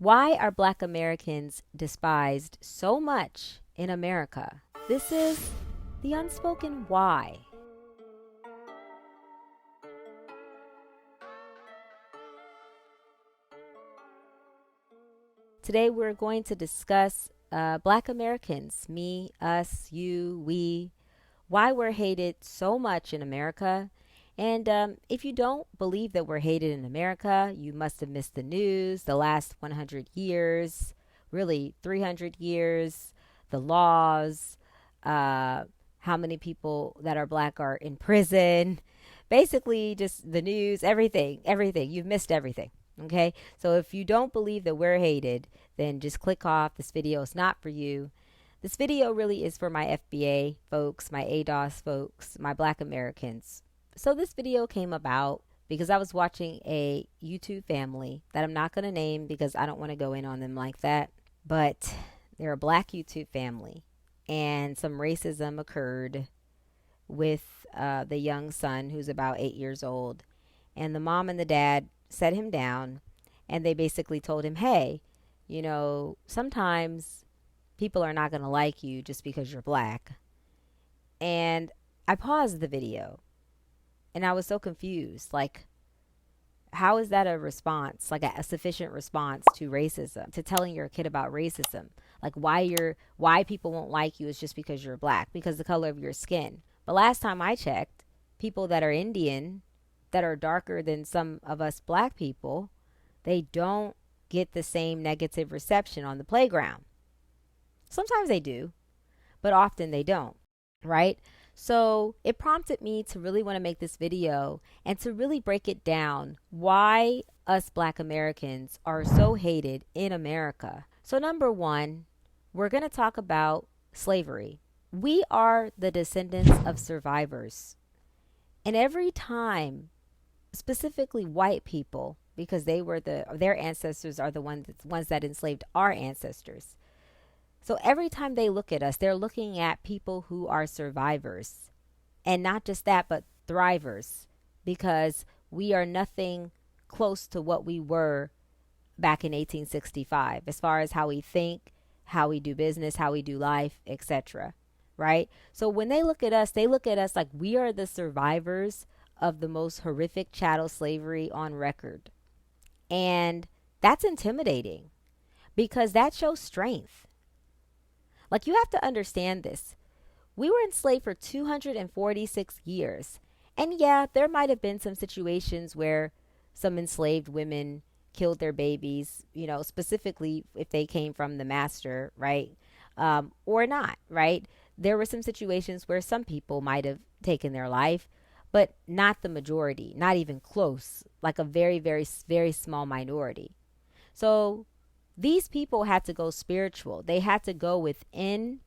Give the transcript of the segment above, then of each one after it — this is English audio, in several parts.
Why are Black Americans despised so much in America? This is the Unspoken Why. Today we're going to discuss Black Americans, me, us, you, we, why we're hated so much in America. And if you don't believe that we're hated in America, you must have missed the news, the last 100 years, really 300 years, the laws, how many people that are Black are in prison, basically just the news, everything. You've missed everything. Okay, so if you don't believe that we're hated, then just click off. This video is not for you. This video really is for my FBA folks, my ADOS folks, my Black Americans. So this video came about because I was watching a YouTube family that I'm not going to name because I don't want to go in on them like that. But they're a Black YouTube family, and some racism occurred with the young son who's about 8 years old. And the mom and the dad set him down, and they basically told him, hey, you know, sometimes people are not going to like you just because you're Black. And I paused the video and I was so confused. Like, how is that a response, like a sufficient response to racism, to telling your kid about racism? Like why people won't like you is just because you're Black, because the color of your skin. But last time I checked, people that are Indian, that are darker than some of us Black people, they don't get the same negative reception on the playground. Sometimes they do, but often they don't, right? So it prompted me to really want to make this video and to really break it down why us Black Americans are so hated in America. So number one, we're going to talk about slavery. We are the descendants of survivors. And every time, specifically white people, because their ancestors are the ones that enslaved our ancestors. So every time they look at us, they're looking at people who are survivors. And not just that, but thrivers, because we are nothing close to what we were back in 1865 as far as how we think, how we do business, how we do life, etc. Right? So when they look at us like we are the survivors of the most horrific chattel slavery on record. And that's intimidating because that shows strength. Like, you have to understand this. We were enslaved for 246 years. And yeah, there might have been some situations where some enslaved women killed their babies, you know, specifically if they came from the master, right? Or not, right? There were some situations where some people might have taken their life, but not the majority, not even close, like a very, very, very small minority. So these people had to go spiritual. They had to go within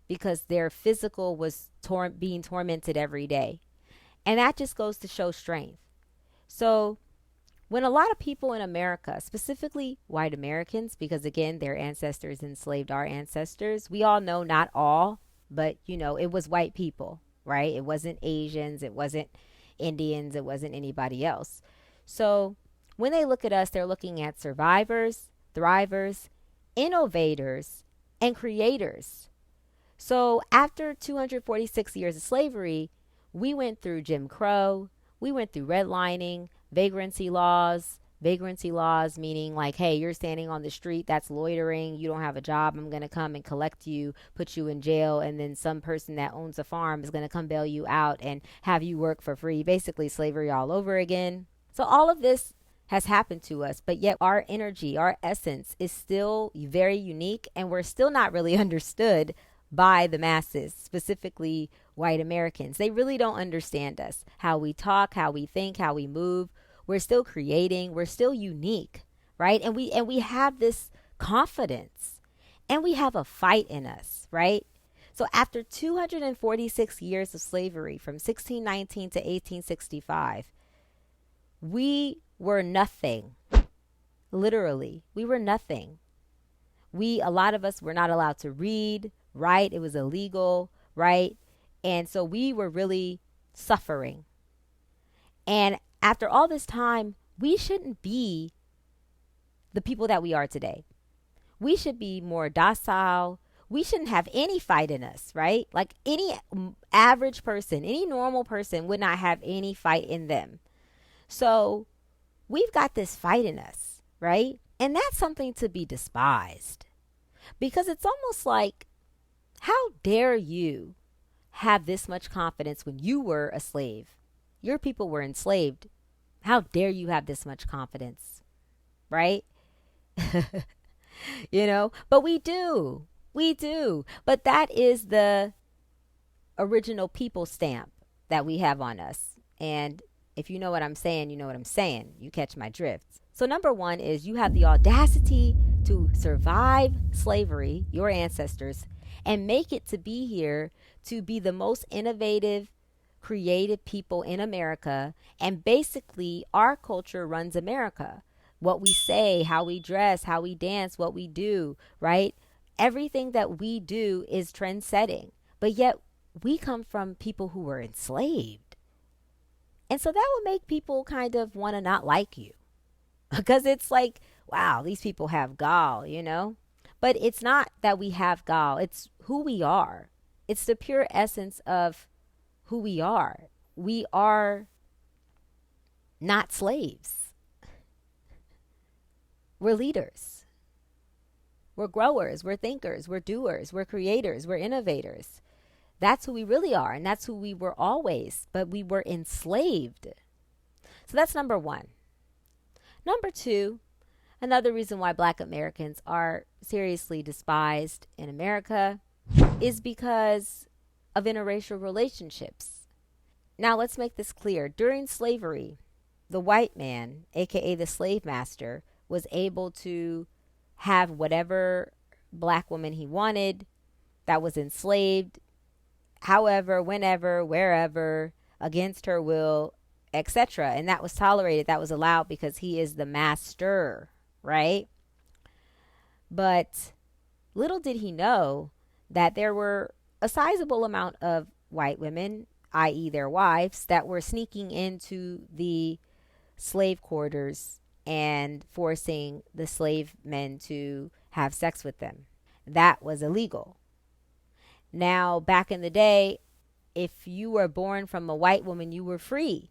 because their physical was being tormented every day. And that just goes to show strength. So when a lot of people in America, specifically white Americans, because again, their ancestors enslaved our ancestors, we all know not all, but you know, it was white people, right? It wasn't Asians, it wasn't Indians, it wasn't anybody else. So when they look at us, they're looking at survivors, thrivers, innovators, and creators. So after 246 years of slavery, we went through Jim Crow, we went through redlining, vagrancy laws meaning like, hey, you're standing on the street, that's loitering, you don't have a job, I'm going to come and collect you, put you in jail, and then some person that owns a farm is going to come bail you out and have you work for free. Basically slavery all over again. So all of this has happened to us, but yet our energy, our essence is still very unique, and we're still not really understood by the masses, specifically white Americans. They really don't understand us, how we talk, how we think, how we move. We're still creating, we're still unique, right? And we have this confidence, and we have a fight in us, right? So after 246 years of slavery from 1619 to 1865, we were nothing. Literally, we were nothing. A lot of us were not allowed to read, write. It was illegal, right? And so we were really suffering. And after all this time, we shouldn't be the people that we are today. We should be more docile. We shouldn't have any fight in us, right? Like any average person, any normal person would not have any fight in them. So we've got this fight in us, right? And that's something to be despised because it's almost like, how dare you have this much confidence when you were a slave? Your people were enslaved. How dare you have this much confidence, right? But we do. We do. But that is the original people stamp that we have on us. And if you know what I'm saying, you know what I'm saying. You catch my drift. So, number one is you have the audacity to survive slavery, your ancestors, and make it to be here to be the most innovative, creative people in America. And basically, our culture runs America. What we say, how we dress, how we dance, what we do, right? Everything that we do is trend setting. But yet, we come from people who were enslaved. And so that would make people kind of want to not like you because it's like, wow, these people have gall. But it's not that we have gall, it's who we are. It's the pure essence of who we are. We are not slaves. We're leaders. We're growers. We're thinkers. We're doers. We're creators. We're innovators. That's who we really are. And that's who we were always. But we were enslaved. So that's number one. Number two, another reason why Black Americans are seriously despised in America is because of interracial relationships. Now, let's make this clear. During slavery, the white man, aka the slave master, was able to have whatever Black woman he wanted that was enslaved, however, whenever, wherever, against her will, etc. And that was tolerated, that was allowed because he is the master, right? But little did he know that there were a sizable amount of white women, i.e., their wives, that were sneaking into the slave quarters and forcing the slave men to have sex with them. That was illegal. Now, back in the day, if you were born from a white woman, you were free,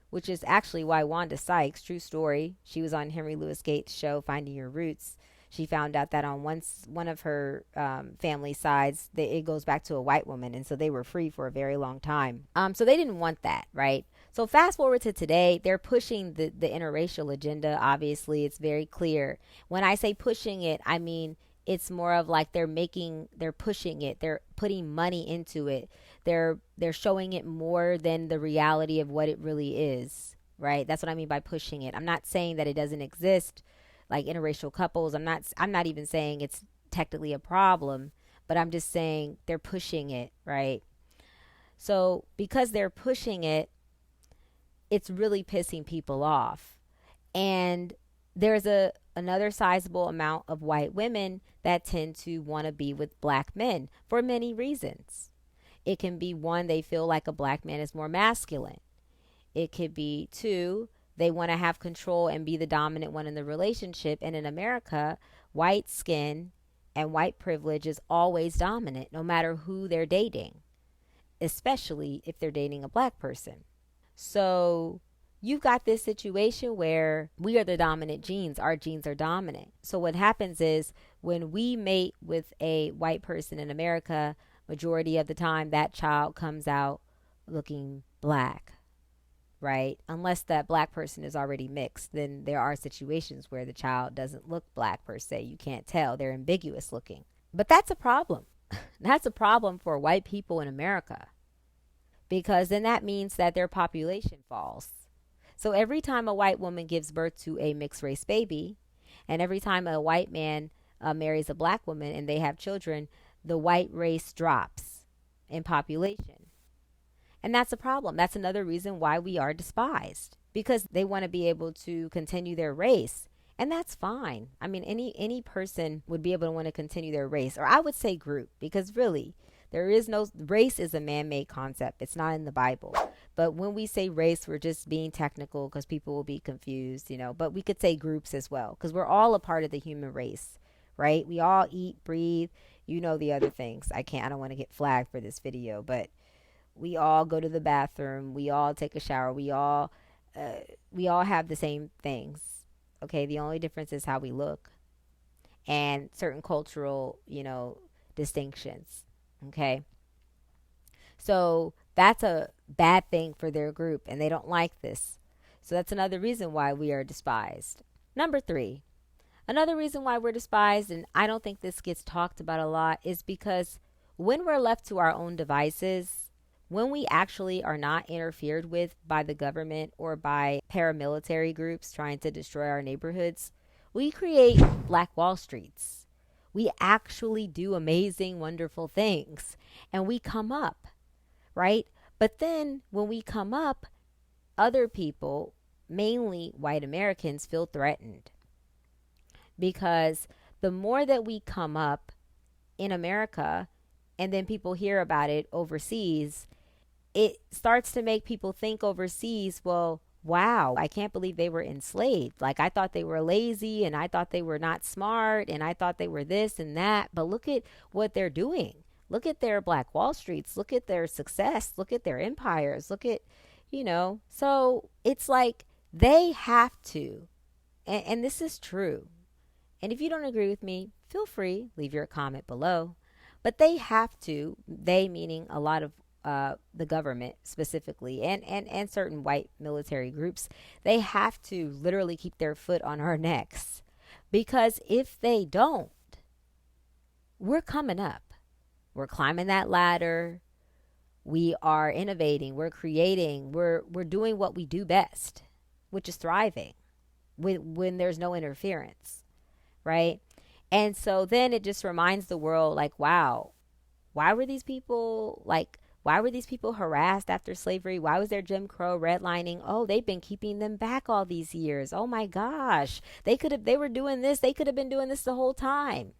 which is actually why Wanda Sykes, true story, she was on Henry Louis Gates' show, Finding Your Roots. She found out that on one of her family sides, it goes back to a white woman. And so they were free for a very long time. So they didn't want that, right? So fast forward to today, they're pushing the interracial agenda. Obviously, it's very clear. When I say pushing it, I mean, it's more of like they're pushing it. They're putting money into it. They're showing it more than the reality of what it really is, right? That's what I mean by pushing it. I'm not saying that it doesn't exist, like interracial couples. I'm not even saying it's technically a problem, but I'm just saying they're pushing it, right? So because they're pushing it, it's really pissing people off. And there's another sizable amount of white women that tend to want to be with Black men for many reasons. It can be one, they feel like a Black man is more masculine. It could be two, they want to have control and be the dominant one in the relationship. And in America, white skin and white privilege is always dominant, no matter who they're dating, especially if they're dating a Black person. So you've got this situation where we are the dominant genes. Our genes are dominant. So what happens is when we mate with a white person in America, majority of the time that child comes out looking Black, right? Unless that Black person is already mixed, then there are situations where the child doesn't look Black per se. You can't tell. They're ambiguous looking. But that's a problem. That's a problem for white people in America, because then that means that their population falls. So every time a white woman gives birth to a mixed race baby, and every time a white man marries a Black woman and they have children, the white race drops in population. And that's a problem. That's another reason why we are despised, because they want to be able to continue their race. And that's fine. I mean, any person would be able to want to continue their race, or I would say group, because really, There is no race is a man-made concept. It's not in the Bible. But when we say race, we're just being technical because people will be confused, but we could say groups as well because we're all a part of the human race, right? We all eat, breathe, the other things. I don't want to get flagged for this video, but we all go to the bathroom. We all take a shower. We all have the same things. Okay, the only difference is how we look and certain cultural, distinctions. Okay. So that's a bad thing for their group and they don't like this. So that's another reason why we are despised. Number 3, another reason why we're despised, and I don't think this gets talked about a lot, is because when we're left to our own devices, when we actually are not interfered with by the government or by paramilitary groups trying to destroy our neighborhoods, we create Black Wall Streets. We actually do amazing, wonderful things, and we come up, right? But then when we come up, other people, mainly white Americans, feel threatened because the more that we come up in America and then people hear about it overseas, it starts to make people think overseas, well, wow, I can't believe they were enslaved. Like, I thought they were lazy and I thought they were not smart and I thought they were this and that. But look at what they're doing. Look at their Black Wall Streets. Look at their success. Look at their empires. Look at, So it's like they have to. And this is true. And if you don't agree with me, feel free, leave your comment below. But they have to, they meaning a lot of the government specifically and certain white military groups, they have to literally keep their foot on our necks. Because if they don't, we're coming up. We're climbing that ladder. We are innovating. We're creating. We're doing what we do best, which is thriving when there's no interference, right? And so then it just reminds the world, like, wow, why were these people harassed after slavery? Why was there Jim Crow, redlining? Oh, they've been keeping them back all these years. Oh my gosh. They were doing this. They could have been doing this the whole time,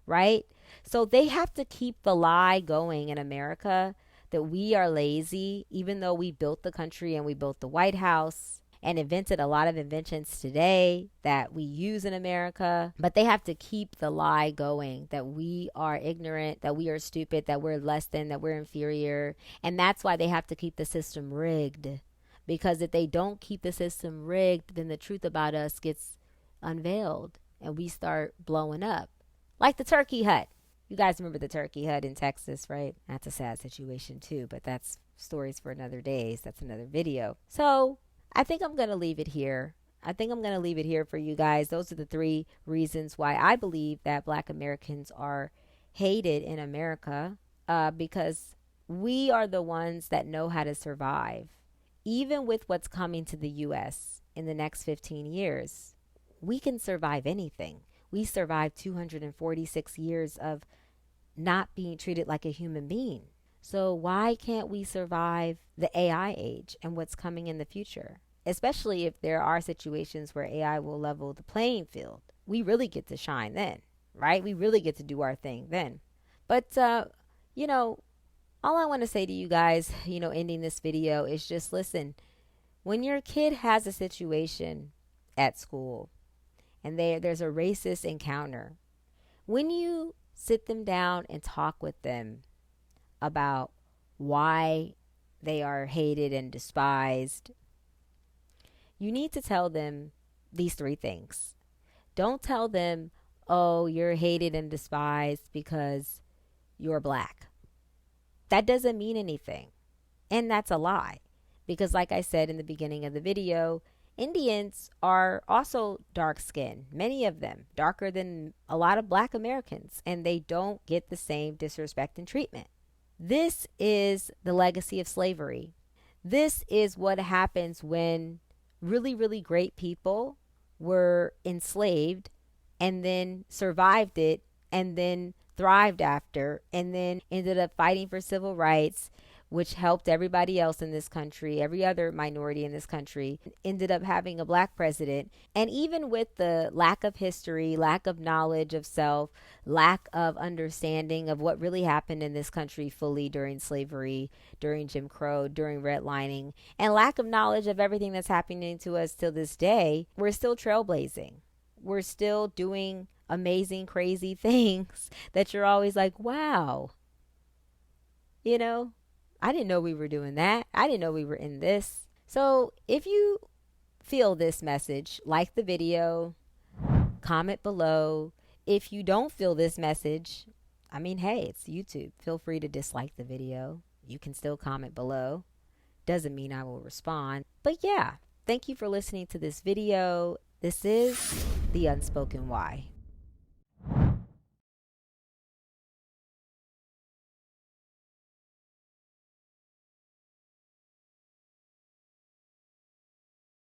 right? So they have to keep the lie going in America that we are lazy, even though we built the country and we built the White House and invented a lot of inventions today that we use in America. But they have to keep the lie going that we are ignorant, that we are stupid, that we're less than, that we're inferior. And that's why they have to keep the system rigged. Because if they don't keep the system rigged, then the truth about us gets unveiled and we start blowing up. Like the turkey hut. You guys remember the turkey hut in Texas, right? That's a sad situation too, but that's stories for another day. That's another video. So I think I'm going to leave it here. For you guys. Those are the 3 reasons why I believe that Black Americans are hated in America, because we are the ones that know how to survive. Even with what's coming to the U.S. in the next 15 years, we can survive anything. We survived 246 years of not being treated like a human being. So why can't we survive the AI age and what's coming in the future? Especially if there are situations where AI will level the playing field. We really get to shine then, right? We really get to do our thing then. But, all I want to say to you guys, ending this video is just listen. When your kid has a situation at school and there's a racist encounter, when you sit them down and talk with them about why they are hated and despised, you need to tell them these 3 things. Don't tell them, oh, you're hated and despised because you're Black. That doesn't mean anything. And that's a lie. Because like I said in the beginning of the video, Indians are also dark skinned, many of them darker than a lot of Black Americans, and they don't get the same disrespect and treatment. This is the legacy of slavery. This is what happens when really, really great people were enslaved and then survived it and then thrived after and then ended up fighting for civil rights, which helped everybody else in this country, every other minority in this country, ended up having a black president. And even with the lack of history, lack of knowledge of self, lack of understanding of what really happened in this country fully during slavery, during Jim Crow, during redlining, and lack of knowledge of everything that's happening to us till this day, we're still trailblazing. We're still doing amazing, crazy things that you're always like, wow, you know, I didn't know we were doing that. I didn't know we were in this. So if you feel this message, like the video, comment below. If you don't feel this message, I mean, hey, it's YouTube. Feel free to dislike the video. You can still comment below. Doesn't mean I will respond. But yeah, thank you for listening to this video. This is The Unspoken Why.